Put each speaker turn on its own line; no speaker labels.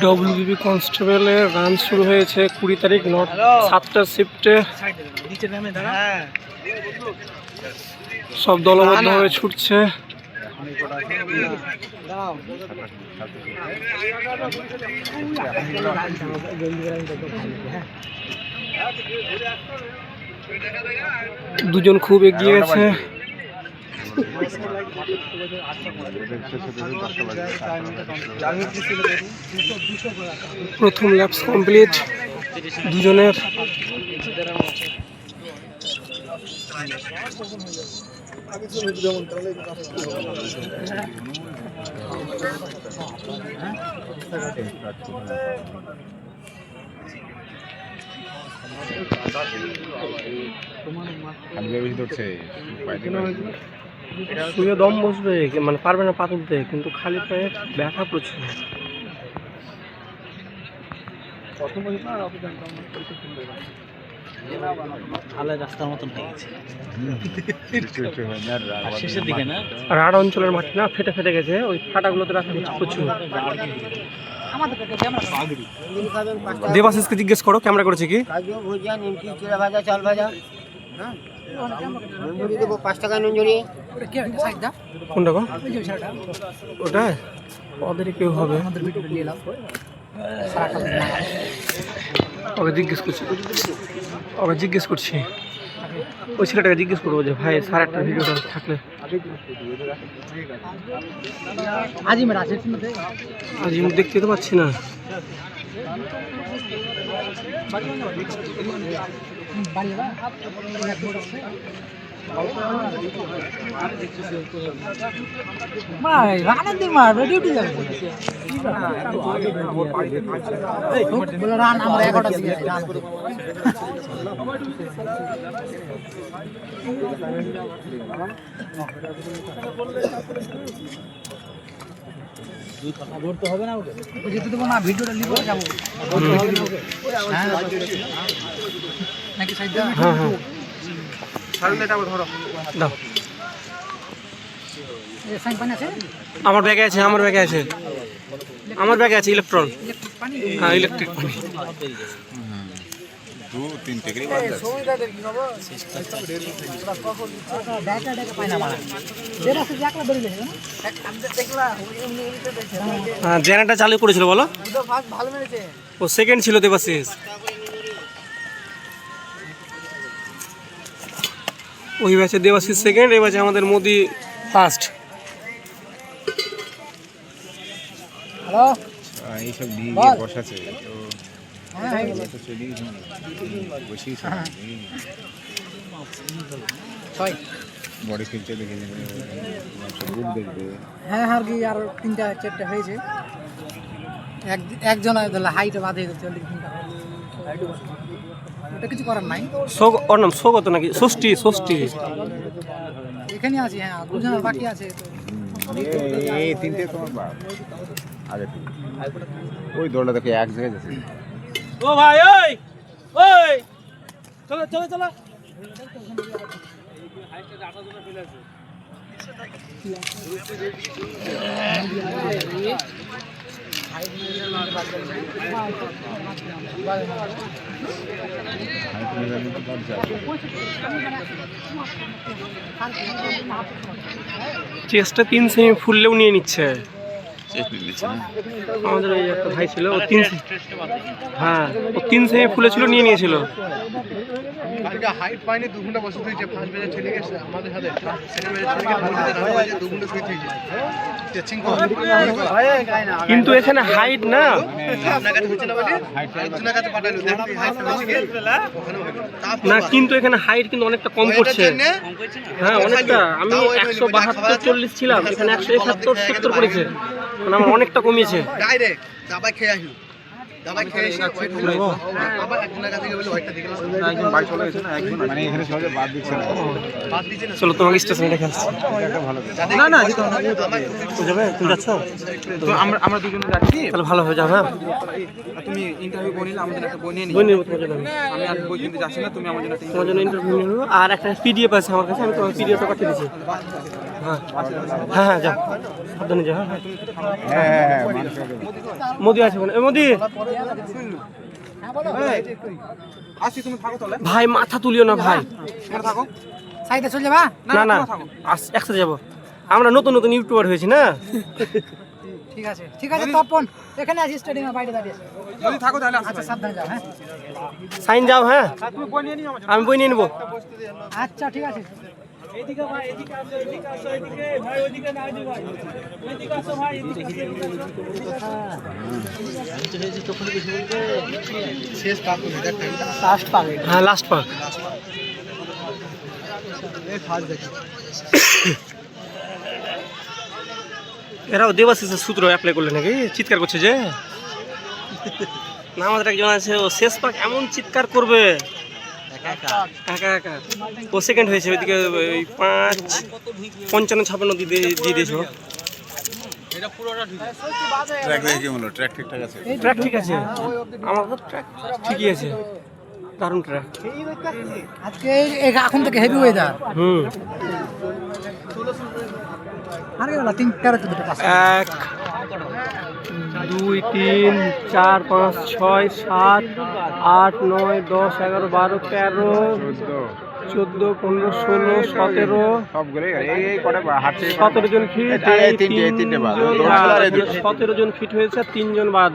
WBP কনস্টেবলের run শুরু হয়েছে 20 তারিখ 7টা শিফটে। সব দলবদ্ধভাবে ছুটছে। দুজন খুব এগিয়ে গেছে। প্রথম ল্যাপস কমপ্লিট দুজনের। শুয়ে দম বসবে, মানে পারবে না পা তুলতে, কিন্তু খালি পায়ে ব্যথা প্রচুর।
রাস্তার মতন হয়ে গেছে শেষের দিকে না,
রাঢ় অঞ্চলের মাটি না, ফেটে ফেটে গেছে। ওই ফাটাগুলোতে ব্যথা হচ্ছে প্রচুর। দেবাশিসকে জিজ্ঞেস করো ক্যামেরা করেছে কি। কোনটা গো? ওটা ওদের কেউ হবে, ওকে জিজ্ঞেস করছি ওই ছেলেটাকে জিজ্ঞেস করবো যে ভাই সাড়ে 8টার ভিডিওটা থাকলে। আজিম দেখতে তো পাচ্ছি না।
ধরতে হবে না, ওকে যেতে দেবো না, ভিডিওটা নিবো যাবো।
হ্যাঁ হ্যাঁ দাও। আমার ব্যাগে আছে, আমার ব্যাগে আছে ইলেকট্রন। হ্যাঁ ইলেকট্রিক পানি। জেনারেটর চালু করেছিল বলো, ও সেকেন্ড ছিল দেবাশিস। ওই ব্যাচে দেবাশিস সেকেন্ড, এই ব্যাচে আমাদের মোদি ফার্স্ট।
এইসব নিয়ে বসাছে তো বডি ফিলতে দেখে দেখবে।
হ্যাঁ আর কি আর 3-4টা হয়েছে। একজন হাইটে বাঁধে ওটা কিছু করার নাই।
ওর নাম সৌগত নাকি ষষ্ঠী?
এখানে আছি। হ্যাঁ দুজনের বাকি আছে।
এই 3টে তোমার বাপ আগে ওই দৌড়টা দেখে এক জায়গায় যাচ্ছে।
ও ভাই ওই ওই চলো চলো চলো। চেষ্টা 3 সেমি ফুললেও নিয়ে নিচ্ছে। আমাদের ওই একটা ভাই ছিল, ও 3 হ্যাঁ ও 3 সেমি ফুলেছিল, নিয়ে নিয়েছিল।
হাইট পাইনি 2 ঘন্টা বসে থেকে ফার্স্ট ব্যাচে চলে গেছে আমাদের সাথে, সেকেন্ড ব্যাচে চলে গেছে 2 ঘন্টা শুয়ে থেকে টেচিং করে।
কিন্তু এখানে হাইট না,
আপনার কাছে হচ্ছে না বলে একজনের কাছে পাঠালো, দেখি হাইট হচ্ছে কি ওখানে
না, কিন্তু এখানে হাইট কিন্তু অনেকটা কম করছে। হ্যাঁ অনেকটা। আমি 172-40 ছিলাম, এখানে 171-70 করেছে, মানে আমার অনেকটা কমিয়েছে।
ডাইরেক্ট চাপাই খেয়ে আসলো। দাদা খেয়ে এসে আবার একজনের কাছে গিয়ে বলে ওইটা দেখলাম
একজন বাড়ি চলে গেছে না একজন মানে এখানে সহজে বাদ দিচ্ছে না
বাদ দিচ্ছে না
চলো তোমাকে স্টেশনে রেখে আসছি।
না না
তুমি যাবে? তুমি যাচ্ছ?
আমরা দুজনে যাচ্ছি।
তাহলে ভালো হয়ে যাও। হ্যাঁ,
তুমি ইন্টারভিউ বই নিলে আমাদের একটা বই নিয়ে
বই
নিও।
নেবো তোমার জন্য।
আমি আর বই কিনতে যাচ্ছি না, তুমি আমার জন্য একটা
তোমার জন্য ইন্টারভিউ নিয়ে নেবো। আর একটা পিডিএফ আছে আমার কাছে, আমি তোমার পিডিএফটা পাঠিয়ে দিচ্ছি। হ্যাঁ হ্যাঁ হ্যাঁ, যাও, সাবধানে যাও। হ্যাঁ
হ্যাঁ মানুষের
মোদি আছে ওখানে। এই মোদি
আসি, তুমি থাকো তাহলে।
ভাই, মাথা তুলিও না ভাই।
এখানে থাকো।
সাইডে চলে যাবা?
না না,
তোমরা থাকো।
একসাথে যাবো। আমরা নতুন নতুন ইউটিউবার হয়েছি না।
ঠিক আছে তপন, এখানে আছি স্টেডিয়ামের বাইরে দাঁড়িয়ে আছি।
যদি থাকো তাহলে আসো।
আচ্ছা সাবধানে যাও। হ্যাঁ
সাইন যাও। হ্যাঁ,
তুমি বই নিয়ে নিও আমার জন্য।
আমি বই নিয়ে নেবো।
আচ্ছা ঠিক আছে।
শেষ পাক করে দেখ
লাস্ট পাবে।
হ্যাঁ, লাস্ট পার্ক।
এই ফার্স্ট দেখি
এরাও দেবাশিসের সূত্র অ্যাপ্লাই করলে নাকি? চিৎকার করছে যে না, আমাদের একজন আছে, ও শেষ পাক এমন চিৎকার করবে একা একা। ও সেকেন্ড হয়েছে, ওইদিকে ওই 55-56 দিয়ে দিয়েছে।
ট্র্যাক দেখে কি হলো ট্র্যাক ঠিকঠাক আছে
ট্র্যাক ঠিক আছে, আমার তো ট্র্যাক ঠিকই আছে, দারুণ ট্র্যাক।
আজকে এখন থেকে হেভি ওয়েদার।
হুম,
আর গেল 3-13 পাস।
1 2 3 4 5 6 7 8 9 10 11 12 13 14 15 16 17
সবগুলো এই কটা হাঁটছে
17 জন ফিট।
এই তিনটে বাদ
17 জন ফিট হয়েছে, 3 জন বাদ।